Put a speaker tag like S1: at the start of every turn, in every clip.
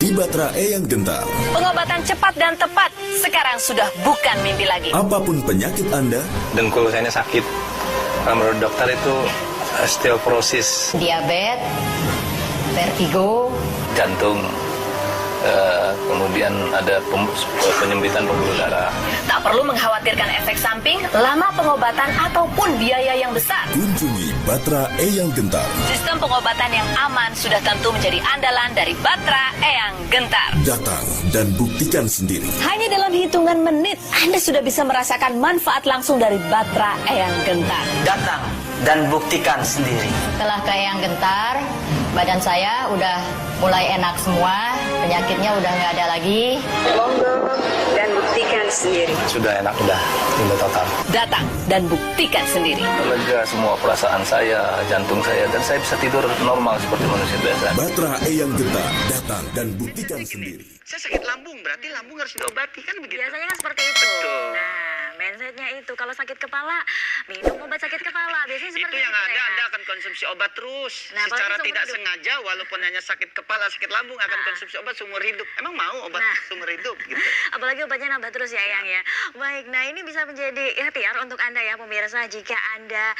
S1: Di Batra Eyang Gentar.
S2: Pengobatan cepat dan tepat sekarang sudah bukan mimpi lagi.
S1: Apapun penyakit Anda,
S3: dengkul saya ini sakit. Menurut dokter itu osteoporosis,
S4: diabetes, vertigo,
S3: jantung, kemudian ada penyempitan pembuluh darah.
S2: Tak perlu mengkhawatirkan efek samping, lama pengobatan ataupun biaya yang besar.
S1: kunjungi Batra Eyang Gentar.
S2: Sistem pengobatan yang aman sudah tentu menjadi andalan dari Batra Eyang Gentar.
S1: Datang dan buktikan sendiri.
S2: Hanya dalam hitungan menit, Anda sudah bisa merasakan manfaat langsung dari Batra Eyang Gentar.
S5: Datang dan buktikan sendiri.
S4: setelah ke Eyang Gentar, badan saya udah mulai enak semua, penyakitnya udah nggak ada lagi.
S6: Monggo dan buktikan sendiri.
S3: Sudah enak, udah timbul total.
S2: Datang dan buktikan sendiri.
S3: Lega semua perasaan saya, jantung saya, dan saya bisa tidur normal seperti manusia biasa.
S1: Batra Eyang Gentar. Datang dan buktikan sendiri.
S5: Saya sakit lambung, berarti lambung harus diobati, kan begitu?
S6: Biasanya kan seperti itu.
S5: Betul.
S6: Nah, mindsetnya itu kalau sakit kepala, minum obat sakit kepala. Biasanya seperti
S5: Itu yang
S6: itu,
S5: ada,
S6: ya.
S5: Anda akan konsumsi obat terus.
S6: Nah,
S5: Secara
S6: apalagi
S5: tidak
S6: seumur hidup.
S5: sengaja, walaupun hanya sakit kepala, sakit lambung, akan konsumsi obat seumur hidup. Emang mau obat
S6: Nah.
S5: seumur hidup gitu?
S6: Apalagi obatnya nambah terus ya, Yang ya. Baik, nah ini bisa menjadi ikhtiar untuk Anda ya pemirsa. Jika Anda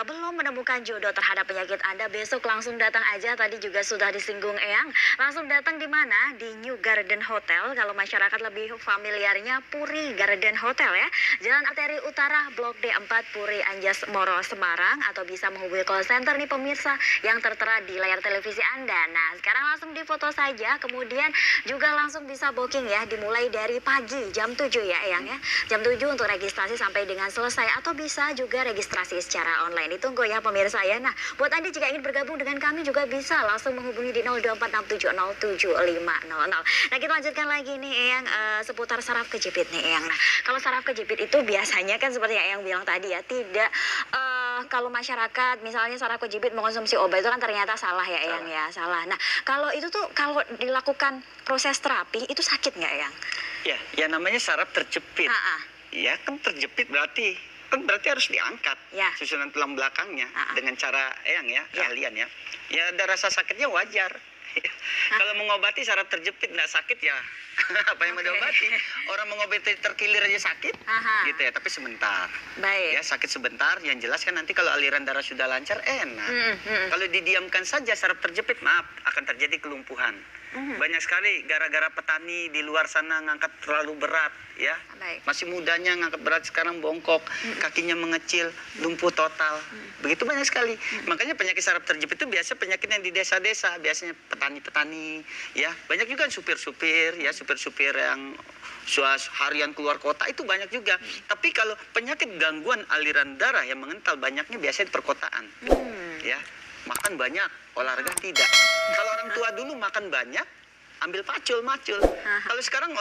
S6: belum menemukan jodoh terhadap penyakit Anda, besok langsung datang aja. Tadi juga sudah disinggung Eyang. Langsung datang di mana? Di New Garden Hotel. Kalau masyarakat lebih familiarnya Puri Garden Hotel ya. Jalan Arteri Utara Blok D4 Puri Anjas Moro Semarang. Atau bisa menghubungi call center nih pemirsa yang tertera di layar televisi Anda. Nah sekarang langsung difoto saja. Kemudian juga langsung bisa booking ya. Dimulai dari pagi jam 7 ya Eyang ya. Jam 7 untuk registrasi sampai dengan selesai. Atau bisa juga registrasi secara online. Ditunggu ya pemirsa ya. Nah buat Anda jika ingin bergabung dengan kami juga bisa langsung menghubungi di 02467075000. Nah kita lanjutkan lagi nih Eyang seputar saraf kejepit nih Eyang. Nah kalau saraf kejepit itu biasanya kan seperti yang Eyang bilang tadi ya, tidak kalau masyarakat misalnya saraf kejepit mengonsumsi obat itu kan ternyata salah ya Eyang ya, salah. Nah kalau itu tuh kalau dilakukan proses terapi itu sakit nggak Eyang?
S5: Ya namanya saraf terjepit. Ya kan terjepit berarti harus diangkat
S6: Ya.
S5: susunan tulang belakangnya dengan cara Eyang ya, keahlian ya. Ya ada rasa sakitnya wajar. Kalau mengobati saraf terjepit nggak sakit ya apa yang mau diobati? Orang mengobati terkilir aja sakit gitu ya, tapi sebentar.
S6: Baik.
S5: Ya sakit sebentar, yang jelas kan nanti kalau aliran darah sudah lancar enak. Kalau didiamkan saja saraf terjepit, maaf, akan terjadi kelumpuhan. Banyak sekali gara-gara petani di luar sana ngangkat terlalu berat ya.
S6: Baik.
S5: Masih mudanya ngangkat berat, sekarang bongkok, kakinya mengecil, lumpuh total. Begitu banyak sekali. Makanya penyakit saraf terjepit itu biasa penyakit yang di desa-desa, biasanya petani-petani ya. Banyak juga supir-supir ya, supir-supir yang harian keluar kota itu banyak juga. Tapi kalau penyakit gangguan aliran darah yang mengental banyaknya biasanya di perkotaan. Ya. Makan banyak, olahraga tidak. Kalau orang tua dulu makan banyak, ambil macul. Kalau sekarang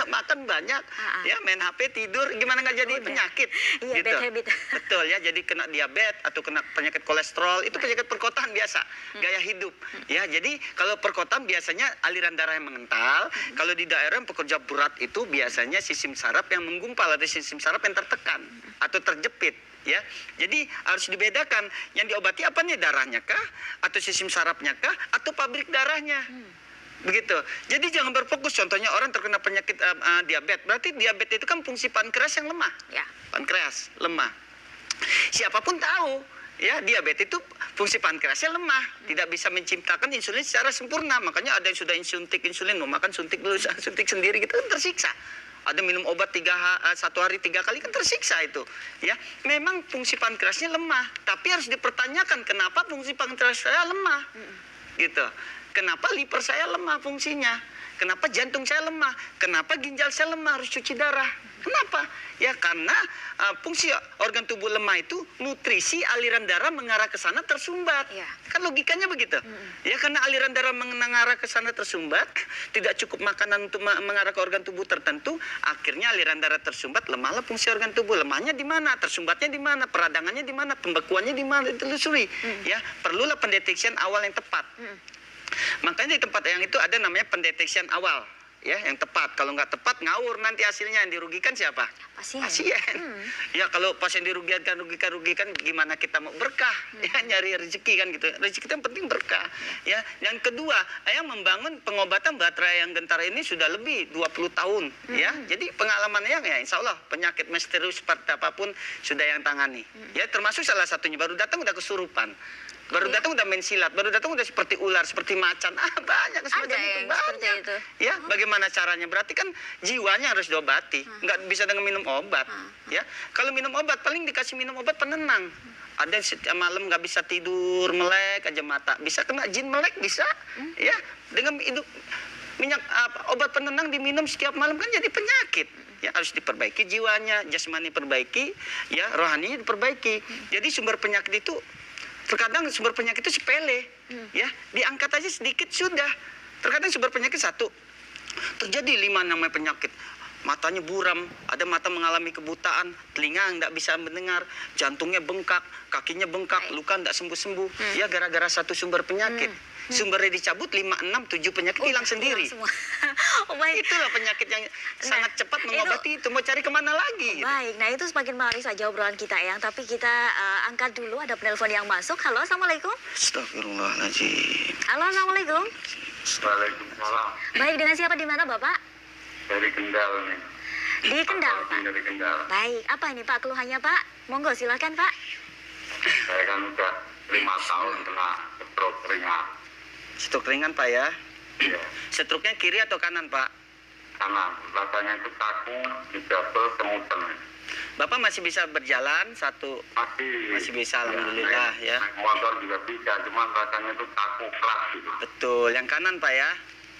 S5: makan banyak, ya main HP, tidur, gimana nggak jadi penyakit?
S6: Iya, bad habit.
S5: Betul ya, jadi kena diabetes atau kena penyakit kolesterol, itu penyakit perkotaan biasa, gaya hidup. Ya, jadi kalau perkotaan biasanya aliran darah yang mengental, kalau di daerah yang pekerja berat itu biasanya sistem saraf yang menggumpal atau sistem saraf yang tertekan atau terjepit. Ya, jadi harus dibedakan yang diobati apa nih, darahnya kah, atau sistem sarafnya kah, atau pabrik darahnya, begitu. Jadi jangan berfokus. Contohnya orang terkena penyakit diabetes, berarti diabetes itu kan fungsi pankreas yang lemah,
S6: Ya.
S5: pankreas lemah. Siapapun tahu. Ya, diabetes itu fungsi pankreasnya lemah, tidak bisa menciptakan insulin secara sempurna. Makanya ada yang sudah suntik insulin, mau makan suntik dulu, suntik sendiri gitu kan tersiksa. Ada minum obat 1 hari 3 kali kan tersiksa itu. Ya, memang fungsi pankreasnya lemah, tapi harus dipertanyakan kenapa fungsi pankreas saya lemah. Gitu. Kenapa liver saya lemah fungsinya? Kenapa jantung saya lemah? Kenapa ginjal saya lemah, harus cuci darah? Kenapa? Ya karena fungsi organ tubuh lemah itu nutrisi aliran darah mengarah ke sana tersumbat.
S6: Ya.
S5: Kan logikanya begitu. Ya karena aliran darah mengarah ke sana tersumbat, tidak cukup makanan untuk mengarah ke organ tubuh tertentu, akhirnya aliran darah tersumbat, lemahlah fungsi organ tubuh. Lemahnya di mana? Tersumbatnya di mana? Peradangannya di mana? Pembekuannya di mana? Ditelusuri. Ya, perlulah pendeteksian awal yang tepat. Makanya di tempat yang itu ada namanya pendeteksian awal. ya, yang tepat. Kalau nggak tepat ngawur nanti hasilnya, yang dirugikan siapa? Pasien. Ya kalau pasien dirugikan gimana kita mau berkah? Ya nyari rezeki kan gitu. Rezeki itu yang penting berkah. Ya, yang kedua, Eyang membangun pengobatan Batra Eyang Gentara ini sudah lebih 20 tahun, ya. Jadi pengalaman Eyang ya insya Allah penyakit misterius seperti apapun sudah yang tangani. Ya termasuk salah satunya baru datang udah kesurupan. Baru datang udah main silat, baru datang udah seperti ular, seperti macan. Banyak semacam itu, banyak.
S6: itu.
S5: Ya, bagaimana caranya? Berarti kan jiwanya harus diobati. Nggak bisa dengan minum obat. Ya, kalau minum obat paling dikasih minum obat penenang. Ada yang setiap malam nggak bisa tidur, melek aja mata. Bisa kena jin melek, bisa. Ya, dengan minyak obat penenang diminum setiap malam kan jadi penyakit. Ya, harus diperbaiki jiwanya, jasmani perbaiki, ya, rohaninya diperbaiki. Jadi sumber penyakit itu terkadang sumber penyakit itu sepele, ya, diangkat aja sedikit sudah. Terkadang sumber penyakit satu, terjadi 5 namanya penyakit. Matanya buram, ada mata mengalami kebutaan, telinga nggak bisa mendengar, jantungnya bengkak, kakinya bengkak, luka nggak sembuh-sembuh. Ya gara-gara satu sumber penyakit. Sumbernya dicabut 5, 6, 7 penyakit hilang sendiri.
S6: Semua. Baik.
S5: Itulah penyakit yang sangat cepat mengobati itu. Mau cari kemana lagi?
S6: Baik, nah itu semakin menarik saja obrolan kita Eyang. Tapi kita angkat dulu, ada penelpon yang masuk. Halo, Assalamualaikum.
S5: Astagfirullahaladzim.
S6: Halo, Assalamualaikum.
S7: Waalaikumsalam.
S6: Baik, dengan siapa di mana Bapak?
S7: Dari Kendal nih.
S6: Di Kendal, Pak.
S7: Dari Kendal.
S6: Baik, apa ini Pak keluhannya Pak? Monggo silakan Pak.
S7: Saya kan udah 5 tahun kena stroke ringan.
S5: Stroke ringan Pak ya?
S7: Iya.
S5: Stroke-nya kiri atau kanan Pak?
S7: Kanan. Rasanya itu kaku, dijabel, kemudian.
S5: Bapak masih bisa berjalan masih bisa, alhamdulillah ya.
S7: Naik motor juga bisa, cuman rasanya itu kaku keras gitu.
S5: Betul, yang kanan Pak ya?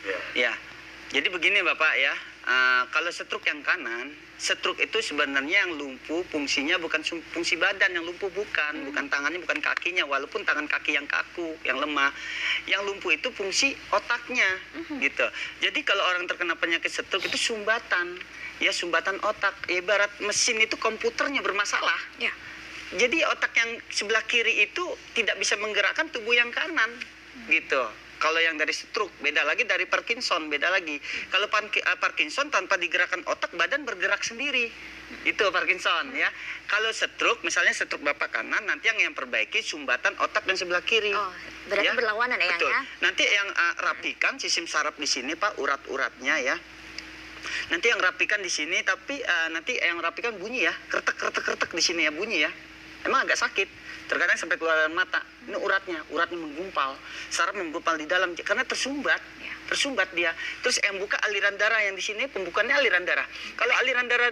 S7: Iya.
S5: Ya. Jadi begini Bapak ya, kalau stroke yang kanan, stroke itu sebenarnya yang lumpuh fungsinya bukan fungsi badan, yang lumpuh bukan tangannya, bukan kakinya, walaupun tangan kaki yang kaku, yang lemah. Yang lumpuh itu fungsi otaknya, gitu. Jadi kalau orang terkena penyakit stroke itu sumbatan, ya sumbatan otak. Ibarat mesin itu komputernya bermasalah.
S6: Ya.
S5: Jadi otak yang sebelah kiri itu tidak bisa menggerakkan tubuh yang kanan, gitu. Kalau yang dari stroke, beda lagi dari Parkinson, beda lagi. Kalau Parkinson tanpa digerakkan otak, badan bergerak sendiri. Itu Parkinson ya. Kalau stroke, misalnya stroke Bapak kanan, nanti yang perbaiki sumbatan otak dan sebelah kiri.
S6: Oh, berarti berlawanan ya,
S5: Betul.
S6: ya?
S5: Nanti yang rapikan sistem saraf di sini Pak, urat-uratnya ya. Nanti yang rapikan di sini, tapi nanti yang rapikan bunyi ya, kretek di sini ya, bunyi ya. Emang agak sakit. Terkadang sampai keluar mata. Ini uratnya menggumpal, saraf menggumpal di dalam karena tersumbat dia. Terus yang buka aliran darah yang di sini, pembukaannya aliran darah. Kalau aliran darah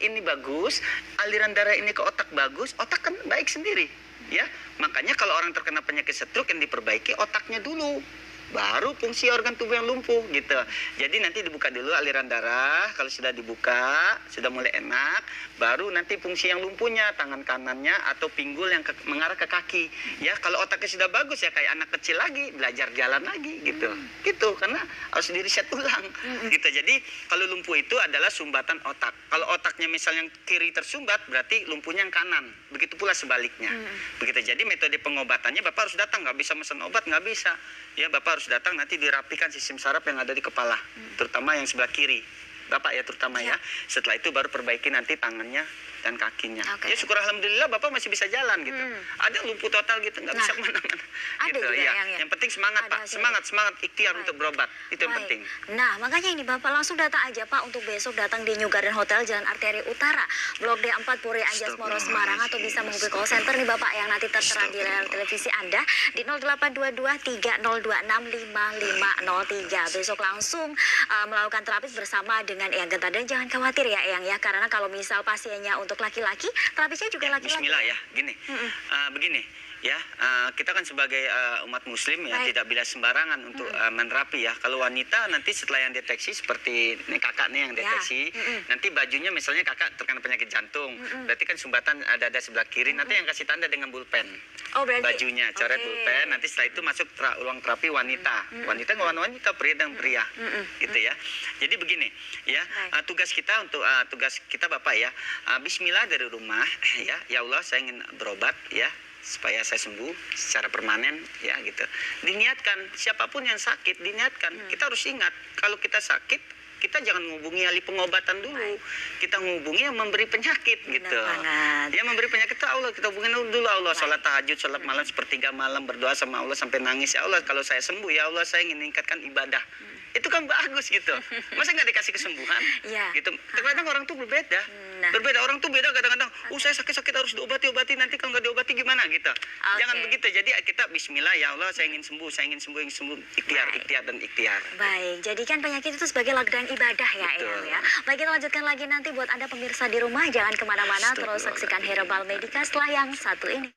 S5: ini bagus, aliran darah ini ke otak bagus, otak kan baik sendiri, ya. Makanya kalau orang terkena penyakit stroke yang diperbaiki otaknya dulu, baru fungsi organ tubuh yang lumpuh gitu. Jadi nanti dibuka dulu aliran darah. Kalau sudah dibuka, sudah mulai enak, baru nanti fungsi yang lumpuhnya, tangan kanannya atau pinggul yang mengarah ke kaki. Ya, kalau otaknya sudah bagus ya kayak anak kecil lagi, belajar jalan lagi gitu. Gitu, karena harus di-reset ulang. Gitu. Jadi kalau lumpuh itu adalah sumbatan otak. Kalau otaknya misalnya yang kiri tersumbat, berarti lumpuhnya yang kanan. Begitu pula sebaliknya. Begitu. Jadi metode pengobatannya Bapak harus datang, nggak bisa mesen obat, nggak bisa. Ya, Bapak harus datang, nanti dirapikan sistem saraf yang ada di kepala, terutama yang sebelah kiri Bapak ya, terutama ya. Setelah itu baru perbaiki nanti tangannya dan kakinya. Ya syukur alhamdulillah Bapak masih bisa jalan gitu. Ada lumpuh total gitu, nggak bisa kemana-mana.
S6: Ada
S5: Gitu
S6: juga
S5: ya.
S6: yang
S5: Yang penting semangat Pak, semangat ikhtiar untuk berobat, itu yang penting.
S6: Nah, makanya ini Bapak langsung datang aja Pak untuk besok datang di New Garden Hotel Jalan Arteri Utara, Blok D4 Puri Anjas Moro Semarang, atau bisa menghubungi call center nih Bapak yang nanti tertera di layar televisi Anda di 0822-3026-5503. Besok langsung melakukan terapi bersama dengan Eyang Gentara, dan jangan khawatir ya Eyang ya, karena kalau misal pasiennya untuk laki-laki, terapisnya juga laki-laki.
S5: Bismillah ya, gini. Begini ya, kita kan sebagai umat muslim ya tidak bila sembarangan untuk menerapi ya. Kalau wanita nanti setelah yang deteksi seperti ini kakak nih yang deteksi, nanti bajunya misalnya kakak terkena penyakit jantung, berarti kan sumbatan ada sebelah kiri, nanti yang kasih tanda dengan bulpen.
S6: Oh, berarti
S5: bajunya coret bulpen, nanti setelah itu masuk ruang terapi wanita. Wanita ngelawan wanita, pria dan pria. Gitu ya. Jadi begini ya, tugas kita tugas kita Bapak ya, bismillah dari rumah ya. Ya Allah, saya ingin berobat ya, supaya saya sembuh secara permanen ya gitu. Diniatkan, siapapun yang sakit diniatkan. Kita harus ingat kalau kita sakit, kita jangan menghubungi ahli pengobatan dulu. Kita menghubungi yang memberi penyakit gitu.
S6: banget.
S5: Yang memberi penyakit itu Allah. Kita hubungin dulu Allah. Salat tahajud, salat malam sepertiga malam, berdoa sama Allah sampai nangis. Ya Allah, kalau saya sembuh ya Allah, saya ingin meningkatkan ibadah. Itu kan bagus gitu. Masa nggak dikasih kesembuhan?
S6: Iya.
S5: Gitu. Terkadang orang tuh berbeda.
S6: Nah.
S5: Berbeda orang tuh beda kadang-kadang. Saya sakit-sakit harus diobati nanti kalau nggak diobati gimana gitu. Jangan begitu. Jadi kita Bismillah ya Allah, saya ingin sembuh, ingin sembuh. Ikhtiar dan ikhtiar.
S6: Baik, jadikan penyakit itu sebagai ladang ibadah ya
S5: Betul.
S6: Eyang ya. Baik, kita lanjutkan lagi nanti buat Anda pemirsa di rumah. Jangan kemana-mana, terus saksikan Herbal Medica setelah yang satu ini.